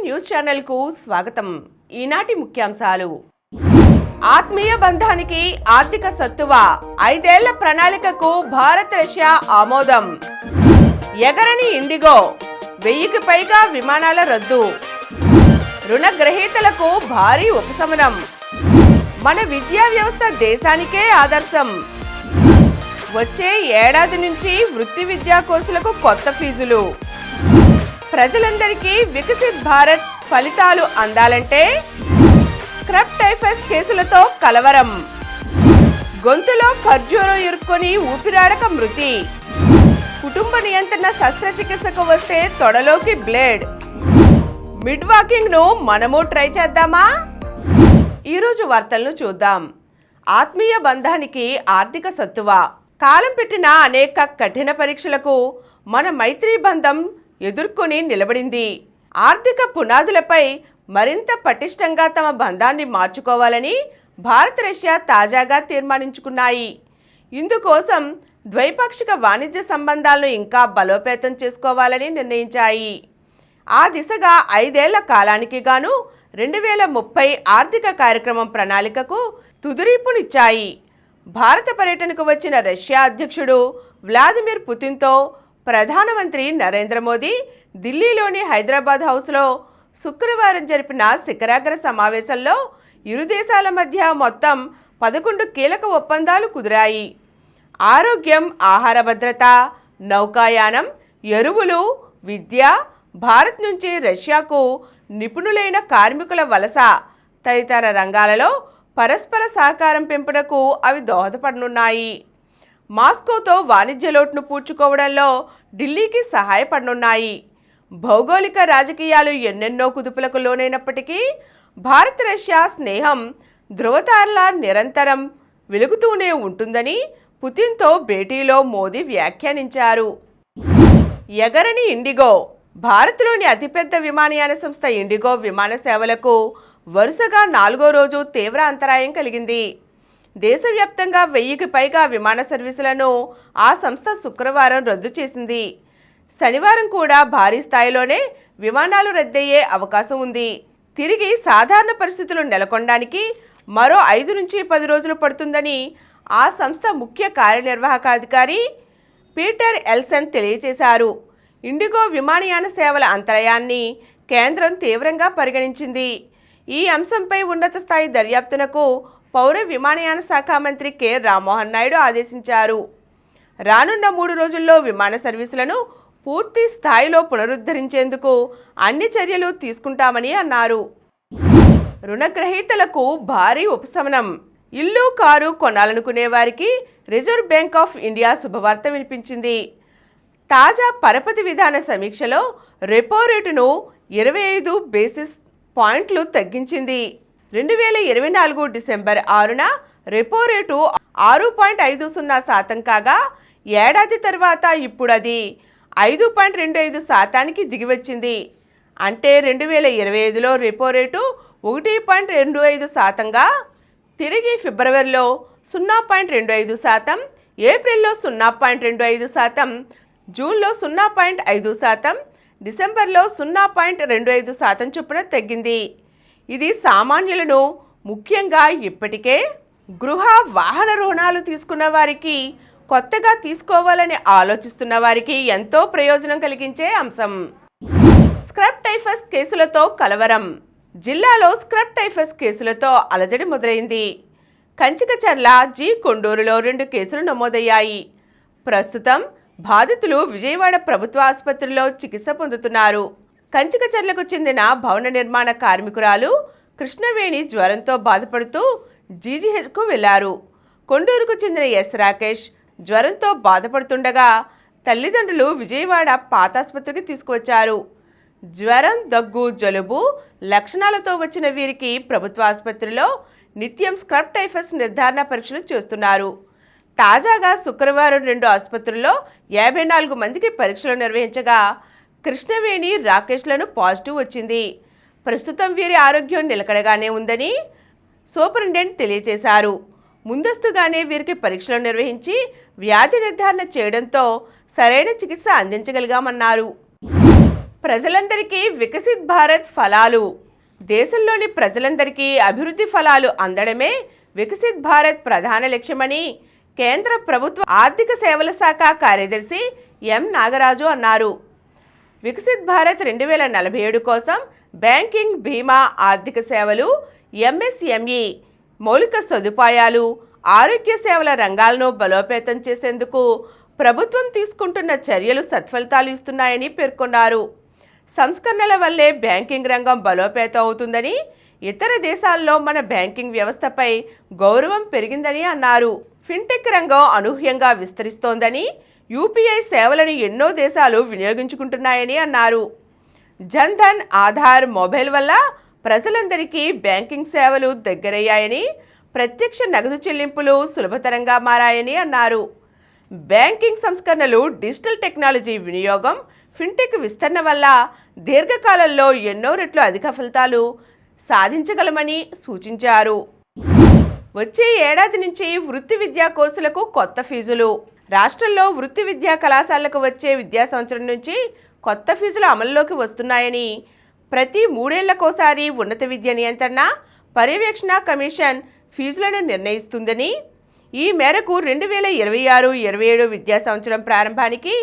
News channel కు స్వాగతం. ఈనాటి ముఖ్యాంశాలు. ఆత్మీయ బంధానికి ఆర్థిక సత్తువ, 5 ఏళ్ల ప్రణాళికకు భారత్ రష్యా ఆమోదం. ఎగరని ఇండిగో, 1000కి పైగా విమానాల రద్దు. రుణగ్రహీతలకు భారీ ఉపశమనం. మన విద్యా వ్యవస్థ దేశానికే ఆదర్శం. వచ్చే ఏడాది నుంచి వృత్తి విద్యా కోర్సులకు కొత్త ఫీజులు. ప్రజలందరికీ వికసిత్ భారత్ ఫలితాలు అందాలంటే స్క్రబ్ టైఫస్ కేసులతో కలవరం. గొంతులో ఖర్జూరం ఇరుక్కొని ఊపిరాడక మృతి. కుటుంబ నియంత్రణ శస్త్రచికిత్సకు వస్తే తొడలోకి బ్లేడ్. మిడ్ వాకింగ్ ను మనము ట్రై చేద్దామా? ఈరోజు వార్తలను చూద్దాం. ఆత్మీయ బంధానికి ఆర్థిక సత్తువ. కాలం పెట్టిన అనేక కఠిన పరీక్షలకు మన మైత్రీ బంధం ఎదుర్కొని నిలబడింది. ఆర్థిక పునాదులపై మరింత పటిష్టంగా తమ బంధాన్ని మార్చుకోవాలని భారత్ రష్యా తాజాగా తీర్మానించుకున్నాయి. ఇందుకోసం ద్వైపాక్షిక వాణిజ్య సంబంధాలను ఇంకా బలోపేతం చేసుకోవాలని నిర్ణయించాయి. ఆ దిశగా 5 ఏళ్ల కాలానికి గాను 2030 ఆర్థిక కార్యక్రమం ప్రణాళికకు తుదిరీపునిచ్చాయి. భారత పర్యటనకు వచ్చిన రష్యా అధ్యక్షుడు వ్లాదిమిర్ పుతిన్తో ప్రధానమంత్రి నరేంద్ర మోదీ ఢిల్లీలోని హైదరాబాద్ హౌస్లో శుక్రవారం జరిపిన శిఖరాగ్ర సమావేశంలో ఇరు దేశాల మధ్య మొత్తం 11 కీలక ఒప్పందాలు కుదిరాయి. ఆరోగ్యం, ఆహార భద్రత, నౌకాయానం, ఎరువులు, విద్య, భారత్ నుంచి రష్యాకు నిపుణులైన కార్మికుల వలస తదితర రంగాలలో పరస్పర సహకారం పెంపునకు అవి దోహదపడనున్నాయి. మాస్కోతో వాణిజ్య లోటును పూడ్చుకోవడంలో ఢిల్లీకి సహాయపడనున్నాయి. భౌగోళిక రాజకీయాలు ఎన్నెన్నో కుదుపులకు లోనైనప్పటికీ భారత్ రష్యా స్నేహం ధృవతారలా నిరంతరం వెలుగుతూనే ఉంటుందని పుతిన్తో భేటీలో మోదీ వ్యాఖ్యానించారు. ఎగరని ఇండిగో. భారత్లోని అతిపెద్ద విమానయాన సంస్థ ఇండిగో విమాన సేవలకు వరుసగా 4వ రోజు తీవ్ర అంతరాయం కలిగింది. దేశవ్యాప్తంగా 1000కి పైగా విమాన సర్వీసులను ఆ సంస్థ శుక్రవారం రద్దు చేసింది. శనివారం కూడా భారీ స్థాయిలోనే విమానాలు రద్దయ్యే అవకాశం ఉంది. తిరిగి సాధారణ పరిస్థితులు నెలకొనడానికి మరో 5 నుంచి 10 రోజులు పడుతుందని ఆ సంస్థ ముఖ్య కార్యనిర్వాహక అధికారి పీటర్ ఎల్సన్ తెలియజేశారు. ఇండిగో విమానయాన సేవల అంతరాయాన్ని కేంద్రం తీవ్రంగా పరిగణించింది. ఈ అంశంపై ఉన్నత స్థాయి దర్యాప్తునకు పౌర విమానయాన శాఖ మంత్రి కె రామ్మోహన్ నాయుడు ఆదేశించారు. రానున్న 3 రోజుల్లో విమాన సర్వీసులను పూర్తి స్థాయిలో పునరుద్ధరించేందుకు అన్ని చర్యలు తీసుకుంటామని అన్నారు. రుణగ్రహీతలకు భారీ ఉపశమనం. ఇల్లు, కారు కొనాలనుకునే వారికి రిజర్వ్ బ్యాంక్ ఆఫ్ ఇండియా శుభవార్త వినిపించింది. తాజా పరపతి విధాన సమీక్షలో రెపో రేటును 25 బేసిస్ పాయింట్లు తగ్గించింది. 2024 డిసెంబర్ 6న రెపో రేటు 6.50% కాగా ఏడాది తర్వాత ఇప్పుడు అది 5.25% దిగివచ్చింది. అంటే 2025లో రెపో రేటు 1.25%గా తిరిగి ఫిబ్రవరిలో 0.25%, ఏప్రిల్లో 0.25%, జూన్లో 0.5%, డిసెంబర్లో 0.25% చొప్పున తగ్గింది. ఇది సామాన్యులను, ముఖ్యంగా ఇప్పటికే గృహ, వాహన రుణాలు తీసుకున్న వారికి, కొత్తగా తీసుకోవాలని ఆలోచిస్తున్న వారికి ఎంతో ప్రయోజనం కలిగించే అంశం. స్క్రబ్ టైఫస్ కేసులతో కలవరం. జిల్లాలో స్క్రబ్ టైఫస్ కేసులతో అలజడి మొదలైంది. కంచికచర్ల, జి కొండూరులో 2 కేసులు నమోదయ్యాయి. ప్రస్తుతం బాధితులు విజయవాడ ప్రభుత్వ ఆసుపత్రిలో చికిత్స పొందుతున్నారు. కంచికచర్లకు చెందిన భవన నిర్మాణ కార్మికురాలు కృష్ణవేణి జ్వరంతో బాధపడుతూ జీజీహెచ్కు వెళ్లారు. కొండూరుకు చెందిన ఎస్ రాకేష్ జ్వరంతో బాధపడుతుండగా తల్లిదండ్రులు విజయవాడ పాతాసుపత్రికి తీసుకువచ్చారు. జ్వరం, దగ్గు, జలుబు లక్షణాలతో వచ్చిన వీరికి ప్రభుత్వ ఆసుపత్రిలో నిత్యం స్క్రబ్ టైఫస్ నిర్ధారణ పరీక్షలు చేస్తున్నారు. తాజాగా శుక్రవారం 2 ఆసుపత్రుల్లో 54 మందికి పరీక్షలు నిర్వహించగా కృష్ణవేణి, రాకేష్లను పాజిటివ్ వచ్చింది. ప్రస్తుతం వీరి ఆరోగ్యం నిలకడగానే ఉందని సూపరింటెండెంట్ తెలియజేశారు. ముందస్తుగానే వీరికి పరీక్షలు నిర్వహించి వ్యాధి నిర్ధారణ చేయడంతో సరైన చికిత్స అందించగలిగామన్నారు. ప్రజలందరికీ వికసిత్ భారత్ ఫలాలు. దేశంలోని ప్రజలందరికీ అభివృద్ధి ఫలాలు అందడమే వికసిత్ భారత్ ప్రధాన లక్ష్యమని కేంద్ర ప్రభుత్వ ఆర్థిక సేవల శాఖ కార్యదర్శి ఎం నాగరాజు అన్నారు. వికసిత్ భారత్ 2047 కోసం బ్యాంకింగ్, బీమా, ఆర్థిక సేవలు, ఎంఎస్ఎంఈ, మౌలిక సదుపాయాలు, ఆరోగ్య సేవల రంగాలను బలోపేతం చేసేందుకు ప్రభుత్వం తీసుకుంటున్న చర్యలు సత్ఫలితాలు ఇస్తున్నాయని పేర్కొన్నారు. సంస్కరణల వల్లే బ్యాంకింగ్ రంగం బలోపేతం అవుతుందని, ఇతర దేశాల్లో మన బ్యాంకింగ్ వ్యవస్థపై గౌరవం పెరిగిందని అన్నారు. ఫిన్టెక్ రంగం అనూహ్యంగా విస్తరిస్తోందని, యూపీఐ సేవలను ఎన్నో దేశాలు వినియోగించుకుంటున్నాయని అన్నారు. జన్ధన్, ఆధార్, మొబైల్ వల్ల ప్రజలందరికీ బ్యాంకింగ్ సేవలు దగ్గరయ్యాయని, ప్రత్యక్ష నగదు చెల్లింపులు సులభతరంగా మారాయని అన్నారు. బ్యాంకింగ్ సంస్కరణలు, డిజిటల్ టెక్నాలజీ వినియోగం, ఫిన్టెక్ విస్తరణ వల్ల దీర్ఘకాలంలో ఎన్నో రెట్లు అధిక ఫలితాలు సాధించగలమని సూచించారు. వచ్చే ఏడాది నుంచి వృత్తి విద్యా కోర్సులకు కొత్త ఫీజులు. రాష్ట్రంలో వృత్తి విద్యా కళాశాలకు వచ్చే విద్యా సంవత్సరం నుంచి కొత్త ఫీజులు అమల్లోకి వస్తున్నాయని ప్రతి 3 ఏళ్లకోసారి ఉన్నత విద్య నియంత్రణ, పర్యవేక్షణ కమిషన్ ఫీజులను నిర్ణయిస్తుందని, ఈ మేరకు 2026-27 విద్యా సంవత్సరం ప్రారంభానికి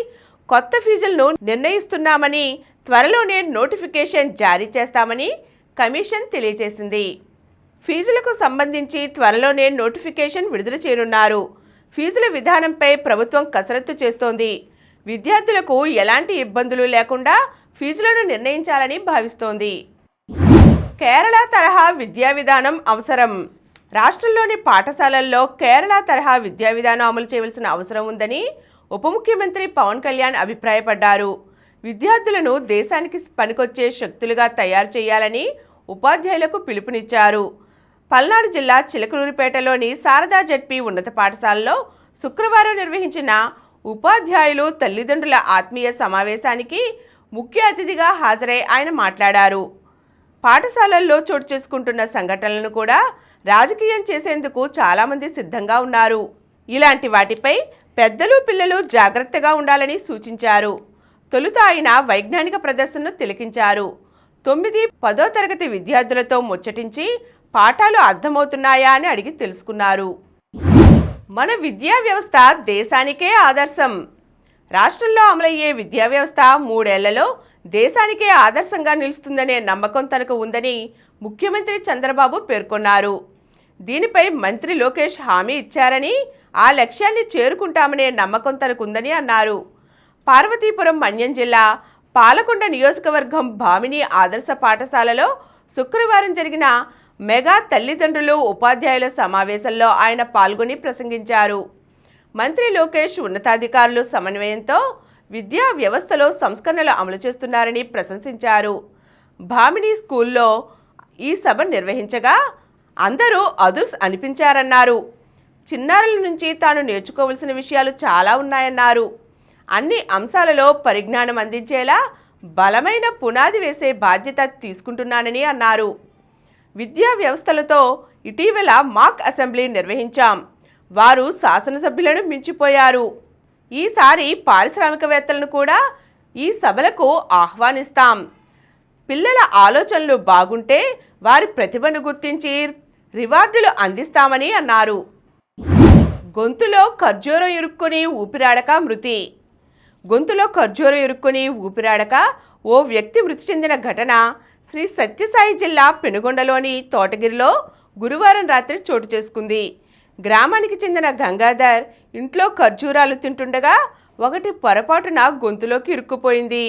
కొత్త ఫీజులను నిర్ణయిస్తున్నామని, త్వరలోనే నోటిఫికేషన్ జారీ చేస్తామని కమిషన్ తెలియజేసింది. ఫీజులకు సంబంధించి త్వరలోనే నోటిఫికేషన్ విడుదల చేయనున్నారు. ఫీజుల విధానంపై ప్రభుత్వం కసరత్తు చేస్తోంది. విద్యార్థులకు ఎలాంటి ఇబ్బందులు లేకుండా ఫీజులను నిర్ణయించాలని భావిస్తోంది. కేరళ తరహా విద్యా విధానం అవసరం. రాష్ట్రంలోని పాఠశాలల్లో కేరళ తరహా విద్యా విధానం అమలు చేయవలసిన అవసరం ఉందని ఉప ముఖ్యమంత్రి పవన్ కళ్యాణ్ అభిప్రాయపడ్డారు. విద్యార్థులను దేశానికి పనికొచ్చే శక్తులుగా తయారు చేయాలని ఉపాధ్యాయులకు పిలుపునిచ్చారు. పల్నాడు జిల్లా చిలకలూరిపేటలోని శారదా జడ్పీ ఉన్నత పాఠశాలలో శుక్రవారం నిర్వహించిన ఉపాధ్యాయులు తల్లిదండ్రుల ఆత్మీయ సమావేశానికి ముఖ్య అతిథిగా హాజరై ఆయన మాట్లాడారు. పాఠశాలల్లో చోటు చేసుకుంటున్న సంఘటనలను కూడా రాజకీయం చేసేందుకు చాలామంది సిద్ధంగా ఉన్నారు. ఇలాంటి వాటిపై పెద్దలు, పిల్లలు జాగ్రత్తగా ఉండాలని సూచించారు. తొలుత ఆయన వైజ్ఞానిక ప్రదర్శనను తిలకించారు. 9, 10వ తరగతి విద్యార్థులతో ముచ్చటించి పాఠాలు అర్థమవుతున్నాయా అని అడిగి తెలుసుకున్నారు. మన విద్యా వ్యవస్థ దేశానికే ఆదర్శం. రాష్ట్రంలో అమలయ్యే విద్యా వ్యవస్థ 3 ఏళ్లలో దేశానికే ఆదర్శంగా నిలుస్తుందనే నమ్మకం తనకు ఉందని ముఖ్యమంత్రి చంద్రబాబు పేర్కొన్నారు. దీనిపై మంత్రి లోకేష్ హామీ ఇచ్చారని, ఆ లక్ష్యాన్ని చేరుకుంటామనే నమ్మకం తనకుందని అన్నారు. పార్వతీపురం మన్యం జిల్లా పాలకొండ నియోజకవర్గం భామిని ఆదర్శ పాఠశాలలో శుక్రవారం జరిగిన మెగా తల్లిదండ్రులు, ఉపాధ్యాయుల సమావేశంలో ఆయన పాల్గొని ప్రసంగించారు. మంత్రి లోకేష్ ఉన్నతాధికారులు సమన్వయంతో విద్యా వ్యవస్థలో సంస్కరణలు అమలు చేస్తున్నారని ప్రశంసించారు. భామిని స్కూల్లో ఈ సభ నిర్వహించగా అందరూ అదుర్స్ అనిపించారన్నారు. చిన్నారుల నుంచి తాను నేర్చుకోవలసిన విషయాలు చాలా ఉన్నాయన్నారు. అన్ని అంశాలలో పరిజ్ఞానం అందించేలా బలమైన పునాది వేసే బాధ్యత తీసుకుంటున్నానని అన్నారు. విద్యా వ్యవస్థలతో ఇటీవల మాక్ అసెంబ్లీ నిర్వహించాం. వారు శాసనసభ్యులను మించిపోయారు. ఈసారి పారిశ్రామికవేత్తలను కూడా ఈ సభలకు ఆహ్వానిస్తాం. పిల్లల ఆలోచనలు బాగుంటే వారి ప్రతిభను గుర్తించి రివార్డులు అందిస్తామని అన్నారు. గొంతులో ఖర్జూరం ఇరుక్కుని ఊపిరాడక మృతి. గొంతులో ఖర్జూరం ఇరుక్కుని ఊపిరాడక ఓ వ్యక్తి మృతి చెందిన ఘటన శ్రీ సత్యసాయి జిల్లా పెనుగొండలోని తోటగిరిలో గురువారం రాత్రి చోటు చేసుకుంది. గ్రామానికి చెందిన గంగాధర్ ఇంట్లో ఖర్జూరాలు తింటుండగా ఒకటి పొరపాటున గొంతులోకి ఇరుక్కుపోయింది.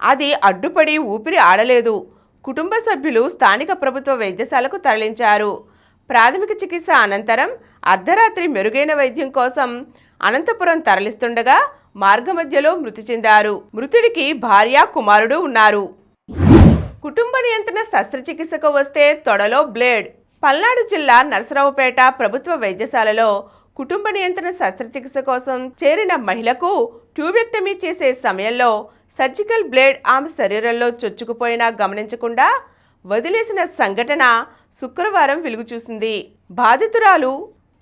అది అడ్డుపడి ఊపిరి ఆడలేదు. కుటుంబ సభ్యులు స్థానిక ప్రభుత్వ వైద్యశాలకు తరలించారు. ప్రాథమిక చికిత్స అనంతరం అర్ధరాత్రి మెరుగైన వైద్యం కోసం అనంతపురం తరలిస్తుండగా మార్గమధ్యలో మృతి చెందారు. మృతుడికి భార్య, కుమారుడు ఉన్నారు. కుటుంబ నియంత్రణ శస్త్రచికిత్సకు వస్తే తొడలో బ్లేడ్. పల్నాడు జిల్లా నరసరావుపేట ప్రభుత్వ వైద్యశాలలో కుటుంబ నియంత్రణ శస్త్రచికిత్స కోసం చేరిన మహిళకు ట్యూబెక్టమీ చేసే సమయంలో సర్జికల్ బ్లేడ్ ఆమె శరీరంలో చొచ్చుకుపోయినా గమనించకుండా వదిలేసిన సంఘటన శుక్రవారం వెలుగు చూసింది. బాధితురాలు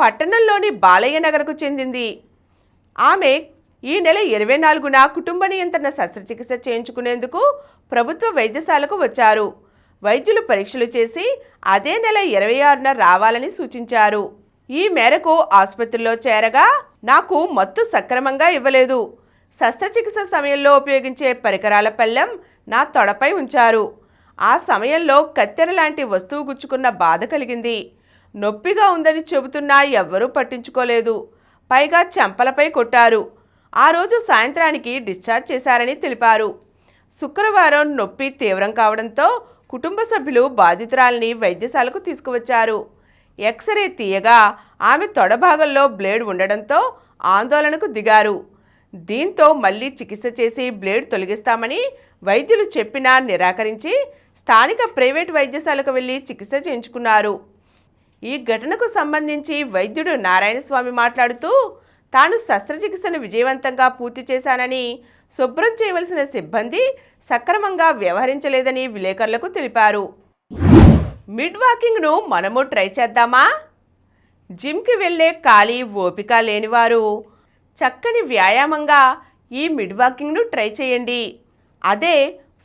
పట్టణంలోని బాలయ్య నగర్కు చెందింది. ఆమె ఈ నెల 24న కుటుంబ నియంత్రణ శస్త్రచికిత్స చేయించుకునేందుకు ప్రభుత్వ వైద్యశాలకు వచ్చారు. వైద్యులు పరీక్షలు చేసి అదే నెల 26న రావాలని సూచించారు. ఈ మేరకు ఆసుపత్రిలో చేరగా నాకు మత్తు సక్రమంగా ఇవ్వలేదు. శస్త్రచికిత్స సమయంలో ఉపయోగించే పరికరాల పళ్ళెం నా తొడపై ఉంచారు. ఆ సమయంలో కత్తెర లాంటి వస్తువు గుచ్చుకున్న బాధ కలిగింది. నొప్పిగా ఉందని చెబుతున్నా ఎవ్వరూ పట్టించుకోలేదు. పైగా చెంపలపై కొట్టారు. ఆ రోజు సాయంత్రానికి డిశ్చార్జ్ చేశారని తెలిపారు. శుక్రవారం నొప్పి తీవ్రం కావడంతో కుటుంబ సభ్యులు బాధితురాలిని వైద్యశాలకు తీసుకువచ్చారు. ఎక్స్రే తీయగా ఆమె తొడ భాగంలో బ్లేడ్ ఉండడంతో ఆందోళనకు దిగారు. దీంతో మళ్లీ చికిత్స చేసి బ్లేడ్ తొలగిస్తామని వైద్యులు చెప్పినా నిరాకరించి స్థానిక ప్రైవేటు వైద్యశాలకు వెళ్లి చికిత్స చేయించుకున్నారు. ఈ ఘటనకు సంబంధించి వైద్యుడు నారాయణస్వామి మాట్లాడుతూ తాను శస్త్రచికిత్సను విజయవంతంగా పూర్తి చేశానని, శుభ్రం చేయవలసిన సిబ్బంది సక్రమంగా వ్యవహరించలేదని విలేకరులకు తెలిపారు. మిడ్ వాకింగ్ను మనము ట్రై చేద్దామా? జిమ్కి వెళ్లే ఖాళీ ఓపిక లేనివారు చక్కని వ్యాయామంగా ఈ మిడ్ వాకింగ్ను ట్రై చేయండి. అదే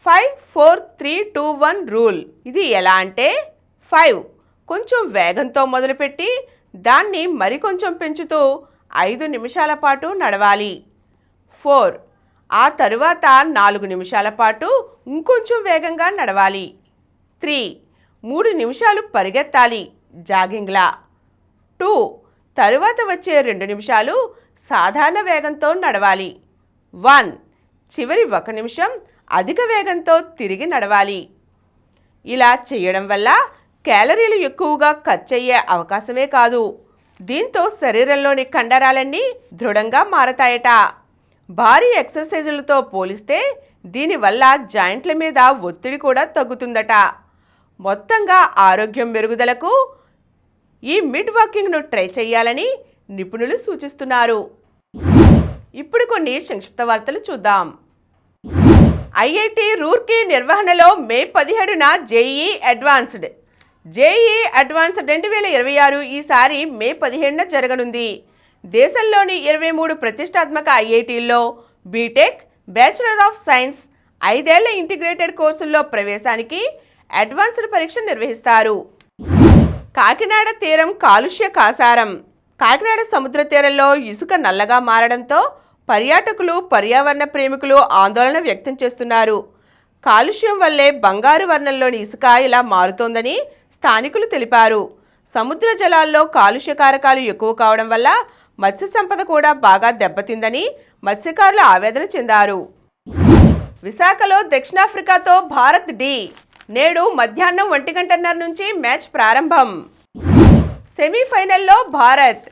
5-4-3-2-1 రూల్. ఇది ఎలా అంటే 5 కొంచెం వేగంతో మొదలుపెట్టి దాన్ని మరికొంచెం పెంచుతూ 5 నిమిషాల పాటు నడవాలి. 4 ఆ తరువాత 4 నిమిషాల పాటు ఇంకొంచెం వేగంగా నడవాలి. 3 నిమిషాలు పరిగెత్తాలి జాగింగ్లా. 2 తరువాత వచ్చే 2 నిమిషాలు సాధారణ వేగంతో నడవాలి. 1 చివరి 1 నిమిషం అధిక వేగంతో తిరిగి నడవాలి. ఇలా చేయడం వల్ల క్యాలరీలు ఎక్కువగా ఖర్చయ్యే అవకాశమే కాదు, దీంతో శరీరంలోని కండరాలన్నీ దృఢంగా మారతాయట. భారీ ఎక్సర్సైజులతో పోలిస్తే దీనివల్ల జాయింట్ల మీద ఒత్తిడి కూడా తగ్గుతుందట. మొత్తంగా ఆరోగ్యం మెరుగుదలకు ఈ మిడ్ వాకింగ్ను ట్రై చేయాలని నిపుణులు సూచిస్తున్నారు. ఇప్పుడు కొన్ని సంక్షిప్త వార్తలు చూద్దాం. ఐఐటి రూర్కీ నిర్వహణలో మే 17న జేఈఈ అడ్వాన్స్డ్ 2026 ఈసారి మే 17న జరగనుంది. దేశంలోని 23 ప్రతిష్టాత్మక ఐఐటీల్లో బీటెక్, బ్యాచిలర్ ఆఫ్ సైన్స్ 5 ఏళ్ల ఇంటిగ్రేటెడ్ కోర్సుల్లో ప్రవేశానికి అడ్వాన్స్డ్ పరీక్ష నిర్వహిస్తారు. కాకినాడ తీరం కాలుష్య కాసారం. కాకినాడ సముద్ర తీరంలో ఇసుక నల్లగా మారడంతో పర్యాటకులు, పర్యావరణ ప్రేమికులు ఆందోళన వ్యక్తం చేస్తున్నారు. కాలుష్యం వల్లే బంగారు వర్ణంలోని ఇసుక ఇలా మారుతోందని స్థానికులు తెలిపారు. సముద్ర జలాల్లో కాలుష్య కారకాలు ఎక్కువ కావడం వల్ల మత్స్య సంపద కూడా బాగా దెబ్బతిందని మత్స్యకారులు ఆవేదన చెందారు. విశాఖలో దక్షిణాఫ్రికాతో భారత్ డి. నేడు మధ్యాహ్నం 1:30 నుంచి మ్యాచ్ ప్రారంభం. సెమీఫైనల్లో భారత్.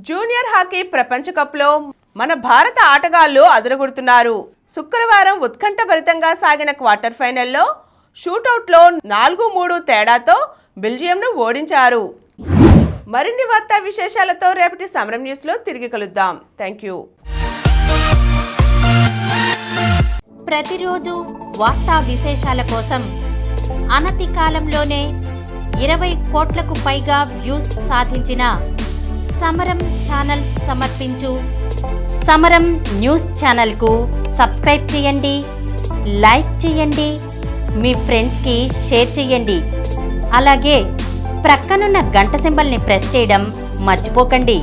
జూనియర్ హాకీ ప్రపంచ కప్లో మన భారత ఆటగాళ్లు అదరగొడుతున్నారు. శుక్రవారం ఉత్కంఠభరితంగా సాగిన క్వార్టర్ ఫైనల్లో షూటౌట్లో 4-3 తేడాతో బెల్జియంను ఓడించారు. మరిన్ని వార్తా విశేషాలతో రేపటి సమరం న్యూస్లో తిరిగి కలుద్దాం. Thank you. ప్రతిరోజు వార్తా విశేషాల కోసం అనతి కాలంలోనే 20 కోట్లకు పైగా వ్యూస్ సాధించిన సమరం ఛానల్ సమర్పించు సమరం న్యూస్ ఛానల్కు సబ్స్క్రైబ్ చేయండి, లైక్ చేయండి, మీ ఫ్రెండ్స్కి షేర్ చేయండి. అలాగే ప్రక్కనున్న గంట సింబల్ని ప్రెస్ చేయడం మర్చిపోకండి.